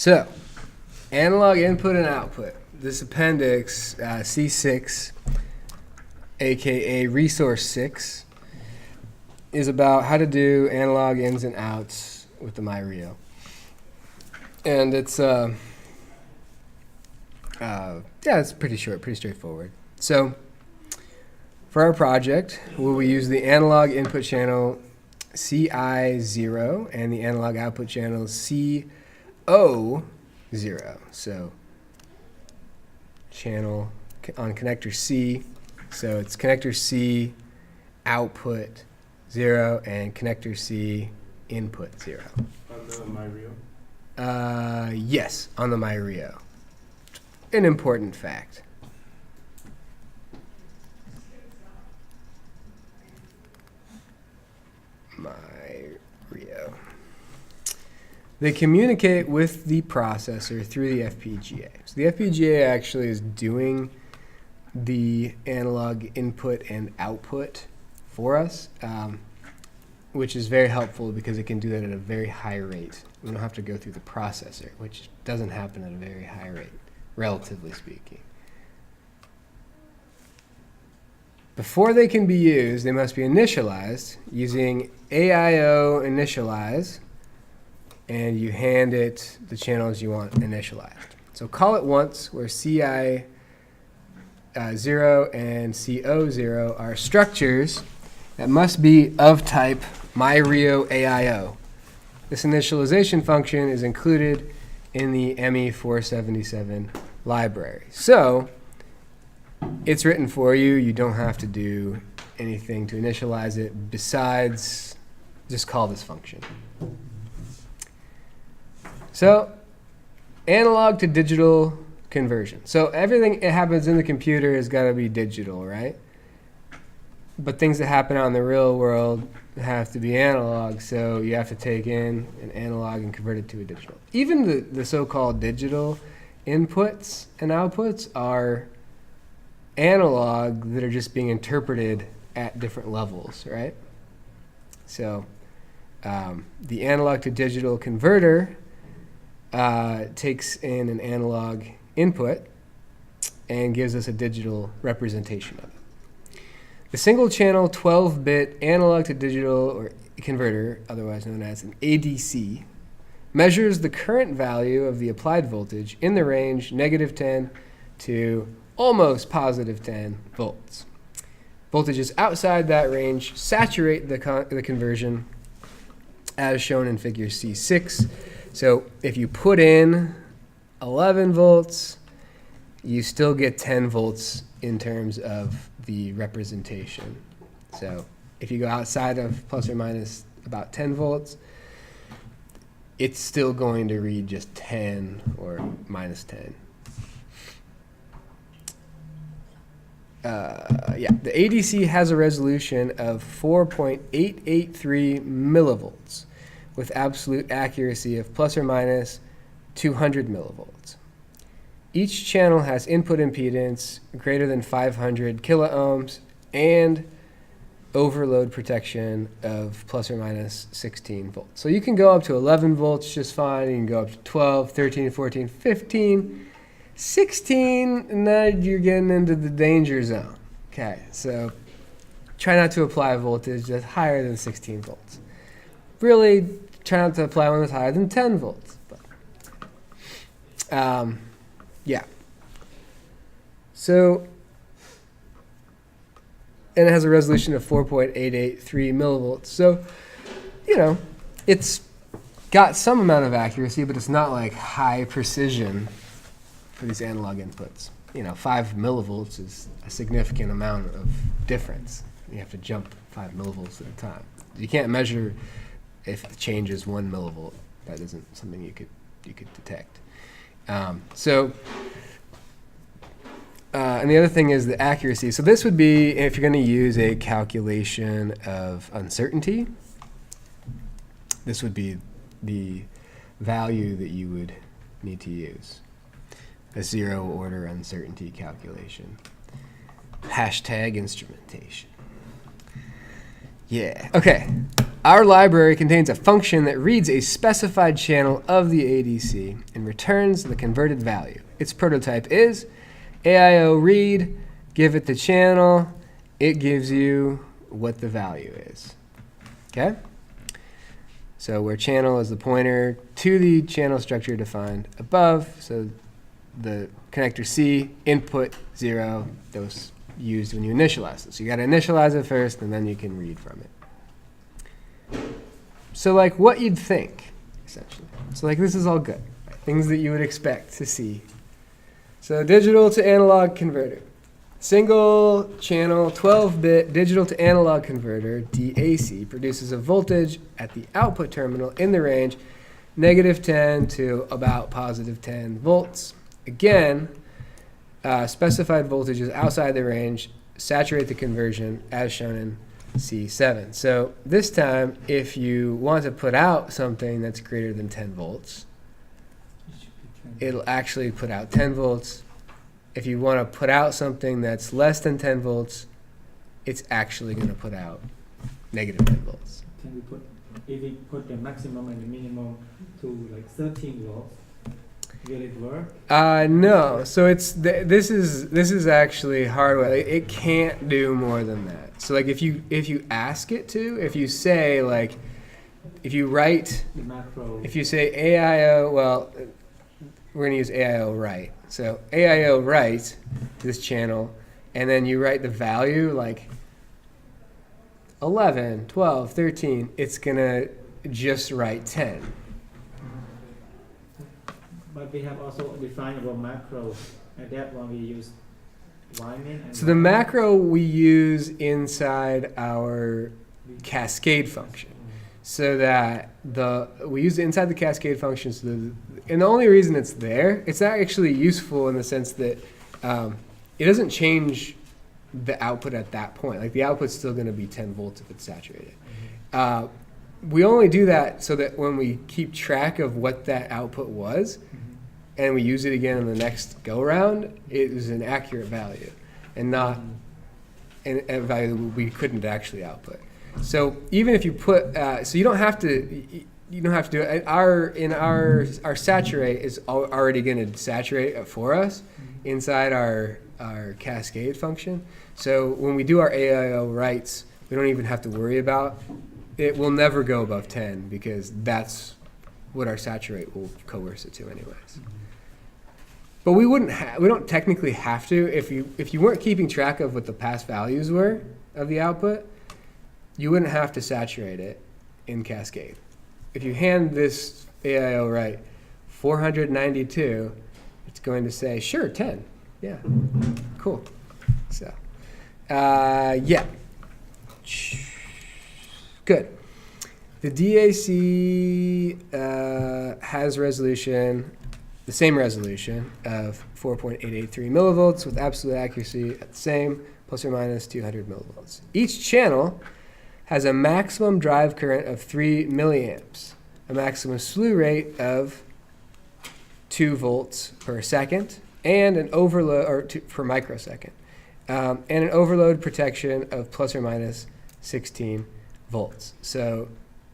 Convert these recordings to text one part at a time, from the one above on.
So, analog input and output. This appendix, C6, aka Resource 6, is about how to do analog ins and outs with the MyRio. And it's, it's pretty short, pretty straightforward. So, for our project, we will use the analog input channel CI0 and the analog output channel C0. So channel on connector C. So it's connector C output 0 and connector C input 0. On the MyRio? Yes, on the MyRio. An important fact. MyRio. They communicate with the processor through the FPGA. So the FPGA actually is doing the analog input and output for us, which is very helpful because it can do that at a very high rate. We don't have to go through the processor, which doesn't happen at a very high rate, relatively speaking. Before they can be used, they must be initialized using AIO initialize, and you hand it the channels you want initialized. So call it once, where CI0 and CO0 are structures that must be of type MyRio AIO. This initialization function is included in the ME477 library. So it's written for you. You don't have to do anything to initialize it besides just call this function. So analog to digital conversion. So everything that happens in the computer has got to be digital, right? But things that happen out in the real world have to be analog, so you have to take in an analog and convert it to a digital. Even the so-called digital inputs and outputs are analog that are just being interpreted at different levels, right? So the analog to digital converter takes in an analog input and gives us a digital representation of it. The single channel 12-bit analog to digital or converter, otherwise known as an ADC, measures the current value of the applied voltage in the range -10 to almost +10 volts. Voltages outside that range saturate the conversion as shown in figure C6. So if you put in 11 volts, you still get 10 volts in terms of the representation. So if you go outside of plus or minus about 10 volts, it's still going to read just 10 or -10. The ADC has a resolution of 4.883 millivolts with absolute accuracy of plus or minus 200 millivolts. Each channel has input impedance greater than 500 kiloohms and overload protection of plus or minus 16 volts. So you can go up to 11 volts just fine. You can go up to 12, 13, 14, 15, 16, and now you're getting into the danger zone. Okay, so try not to apply a voltage that's higher than 16 volts. Really try not to apply one that's higher than 10 volts. But, yeah. So, and it has a resolution of 4.883 millivolts. So, you know, it's got some amount of accuracy, but it's not like high precision for these analog inputs. You know, 5 millivolts is a significant amount of difference. You have to jump 5 millivolts at a time. You can't measure if it changes 1 millivolt. That isn't something you could detect. And the other thing is the accuracy. So this would be if you're going to use a calculation of uncertainty. This would be the value that you would need to use. A zero-order uncertainty calculation. #instrumentation. Yeah. Okay. Our library contains a function that reads a specified channel of the ADC and returns the converted value. Its prototype is AIO read, give it the channel, it gives you what the value is. Okay? So where channel is the pointer to the channel structure defined above. So the connector C, input 0, those used when you initialize it. So you got to initialize it first, and then you can read from it. So like what you'd think, essentially. So like this is all good. Right? Things that you would expect to see. So digital to analog converter. Single channel 12-bit digital to analog converter, DAC, produces a voltage at the output terminal in the range -10 to about +10 volts. Again, specified voltages outside the range saturate the conversion as shown in C7. So this time, if you want to put out something that's greater than 10 volts, it'll actually put out 10 volts. If you want to put out something that's less than 10 volts, it's actually going to put out -10 volts. Can we put, if we put the maximum and the minimum to like 13 volts, will it work? No. So it's this is actually hardware. It can't do more than that. So like if you ask it to, if you say like, if you write, The macro. if you say AIO, well, we're going to use AIO write. So AIO write this channel, and then you write the value like 11, 12, 13. It's going to just write 10. But we have also defined our macro, and that one we use Wyman. And So the macro we use inside our cascade function. So that we use it inside the cascade function. So and the only reason it's there, it's not actually useful in the sense that it doesn't change the output at that point. Like the output's still going to be 10 volts if it's saturated. We only do that so that when we keep track of what that output was, and we use it again in the next go round, it is an accurate value, and not a value that we couldn't actually output. So even if you put, so you don't have to do it. Our saturate is already going to saturate it for us inside our cascade function. So when we do our AIO writes, we don't even have to worry about it. Will never go above 10 because that's what our saturate will coerce it to anyways. But we don't technically have to if you weren't keeping track of what the past values were of the output. You wouldn't have to saturate it in Cascade. If you hand this AIO write 492, it's going to say, sure, 10. Yeah, cool. So, yeah. Good. The DAC has resolution, the same resolution of 4.883 millivolts with absolute accuracy at the same, plus or minus 200 millivolts. Each channel has a maximum drive current of 3 milliamps, a maximum slew rate of 2 volts per second, and an overload, or per microsecond, and an overload protection of plus or minus 16 volts. So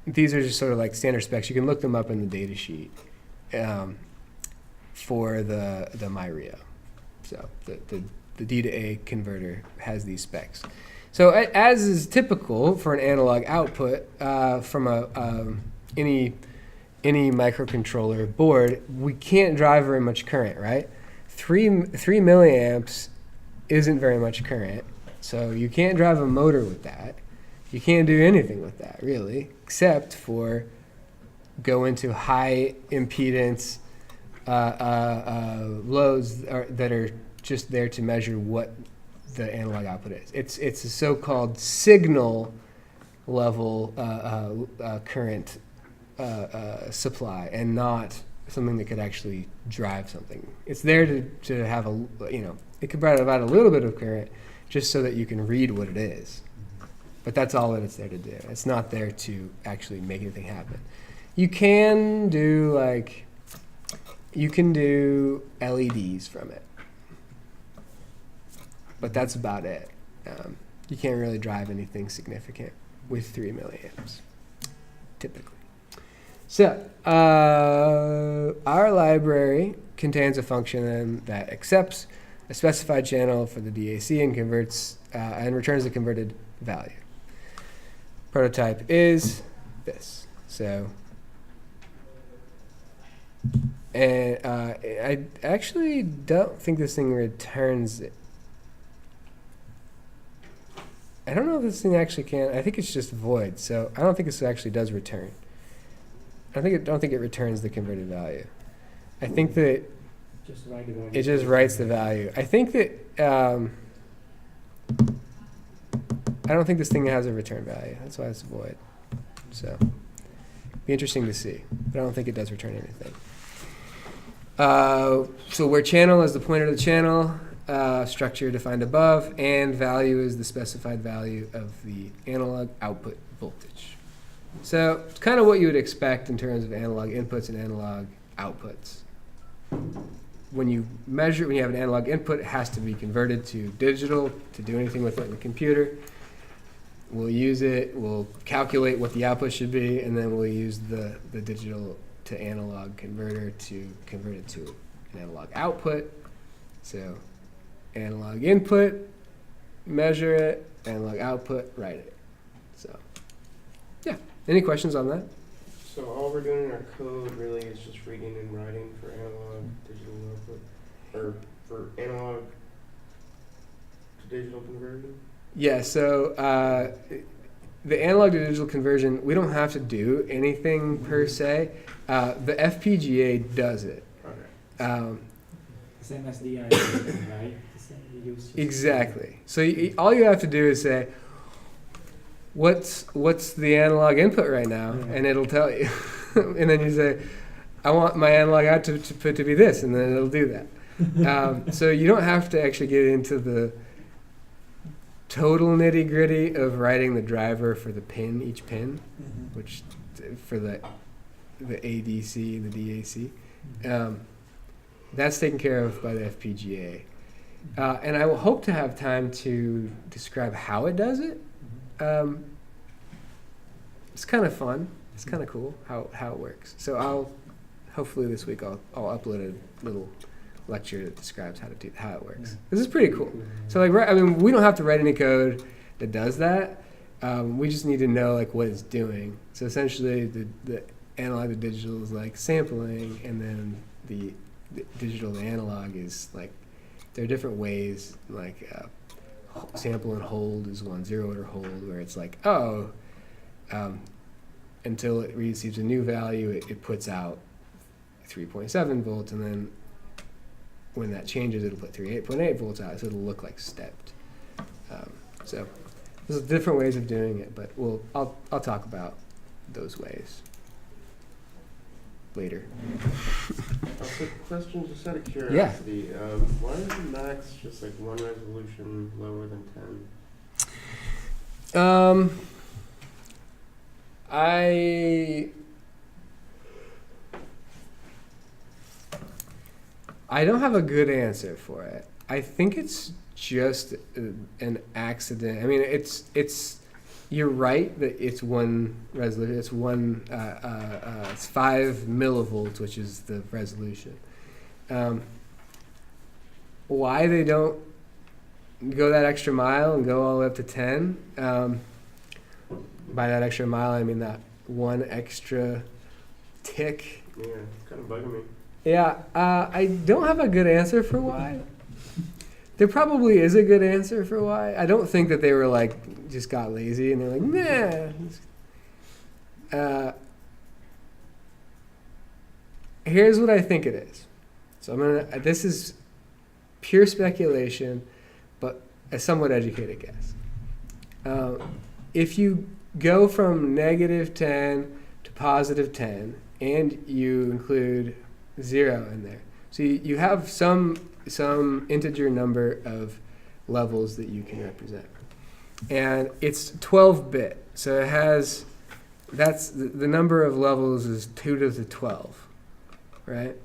these are just sort of like standard specs. You can look them up in the data sheet for the MyRio. So the D to A converter has these specs. So as is typical for an analog output from any microcontroller board, we can't drive very much current, right? 3 milliamps isn't very much current, so you can't drive a motor with that. You can't do anything with that, really, except for go into high impedance loads that are just there to measure what the analog output is. It's a so-called signal level current supply, and not something that could actually drive something. It's there to have it could provide a little bit of current just so that you can read what it is. But that's all that it's there to do. It's not there to actually make anything happen. You can do LEDs from it, but that's about it. You can't really drive anything significant with 3 milliamps. typically. So, our library contains a function then that accepts a specified channel for the DAC and converts and returns the converted value. Prototype is this. So, and I actually don't think this thing returns it. I don't know if this thing actually can. I think it's just void. So I don't think this actually does return. I don't think it returns the converted value. I think that Just write the value. it just writes the value. I think that I don't think this thing has a return value. That's why it's void. So be interesting to see. But I don't think it does return anything. So where channel is the pointer to the channel, structure defined above, and value is the specified value of the analog output voltage. So it's kind of what you would expect in terms of analog inputs and analog outputs. When you have an analog input, it has to be converted to digital to do anything with it in the computer. We'll use it, we'll calculate what the output should be, and then we'll use the digital to analog converter to convert it to an analog output. So analog input, measure it, analog output, write it. So yeah, any questions on that? So all we're doing in our code really is just reading and writing for analog digital output, or for analog to digital conversion? Yeah, so the analog to digital conversion, we don't have to do anything per se. The FPGA does it. Okay. Same as the right? The same you use just- Exactly. So all you have to do is say, what's the analog input right now? Yeah. And it'll tell you. And then you say, I want my analog output to be this, and then it'll do that. So you don't have to actually get into the total nitty gritty of writing the driver for the pin, each pin, Mhm. which for the ADC and the DAC. That's taken care of by the FPGA. And I will hope to have time to describe how it does it. It's kind of fun. It's kind of cool how it works. So hopefully this week I'll upload a little lecture that describes how it works. Yeah. This is pretty cool. So we don't have to write any code that does that. We just need to know like what it's doing. So essentially the analog to digital is like sampling, and then the digital to analog is like, there are different ways, like sample and hold is one, zero order hold, where it's like, until it receives a new value, it puts out 3.7 volts, and then when that changes, it'll put 8.8 volts out, so it'll look like stepped. So there's different ways of doing it, but I'll talk about those ways later. A quick question, just out of curiosity. Why is the max just like one resolution lower than 10? I don't have a good answer for it. I think it's just an accident. I mean, it's you're right that it's one resolution. It's it's 5 millivolts, which is the resolution. Why they don't go that extra mile and go all the way up to 10? By that extra mile, I mean that one extra tick. Yeah, it's kind of bugging me. Yeah, I don't have a good answer for why. There probably is a good answer for why. I don't think that they were like, just got lazy and they're like, nah. Here's what I think it is. So this is pure speculation, but a somewhat educated guess. If you go from -10 to +10, and you include 0 in there, so you have some integer number of levels that you can represent, and it's 12-bit. So it has, that's the number of levels is 2 to the 12, right?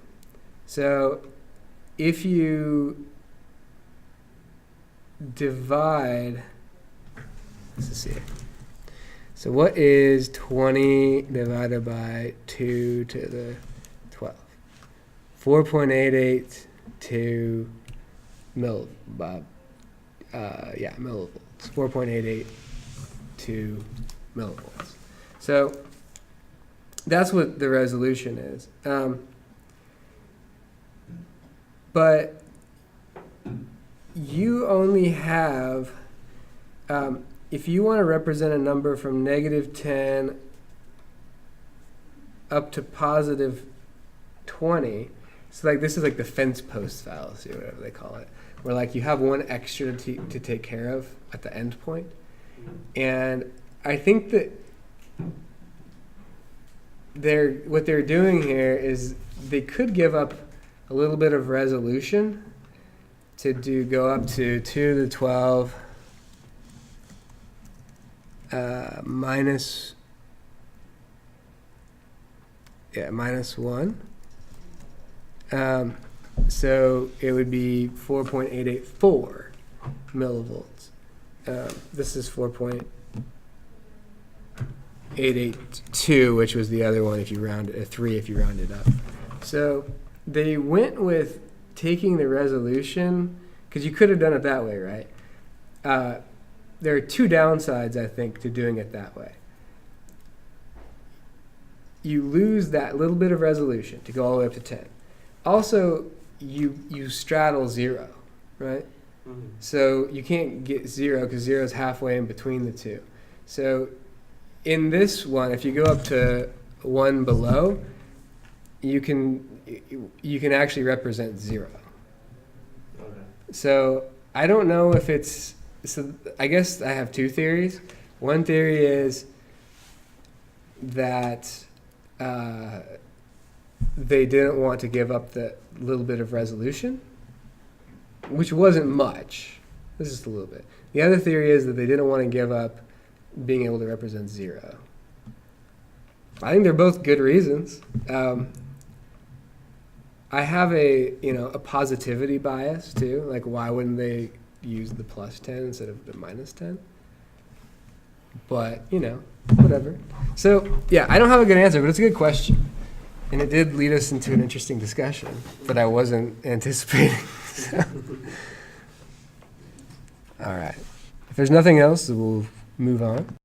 So if you divide, let's see it. So what is 20 divided by 2 to the 12? 4.882 millivolts. 4.882 millivolts. So that's what the resolution is. But you only have, if you want to represent a number from -10 up to +20, so like this is like the fence post fallacy or whatever they call it, where like you have one extra to take care of at the end point. And I think that what they're doing here is they could give up a little bit of resolution to go up to 2 to the 12 minus 1. So it would be 4.884 millivolts. This is 4.882, which was the other one if you round it, 3 if you round it up. So they went with taking the resolution, because you could have done it that way, right? There are two downsides, I think, to doing it that way. You lose that little bit of resolution to go all the way up to 10. Also, you straddle 0, right? Mm-hmm. So you can't get 0 because 0 is halfway in between the two. So in this one, if you go up to 1 below, you can actually represent 0. Okay. So I don't know if it's, so I guess I have two theories. One theory is that they didn't want to give up the little bit of resolution, which wasn't much. This is just a little bit. The other theory is that they didn't want to give up being able to represent 0. I think they're both good reasons. I have a positivity bias too. Like, why wouldn't they use the +10 instead of the -10? But whatever. So yeah, I don't have a good answer, but it's a good question, and it did lead us into an interesting discussion that I wasn't anticipating. So. All right. If there's nothing else, we'll move on.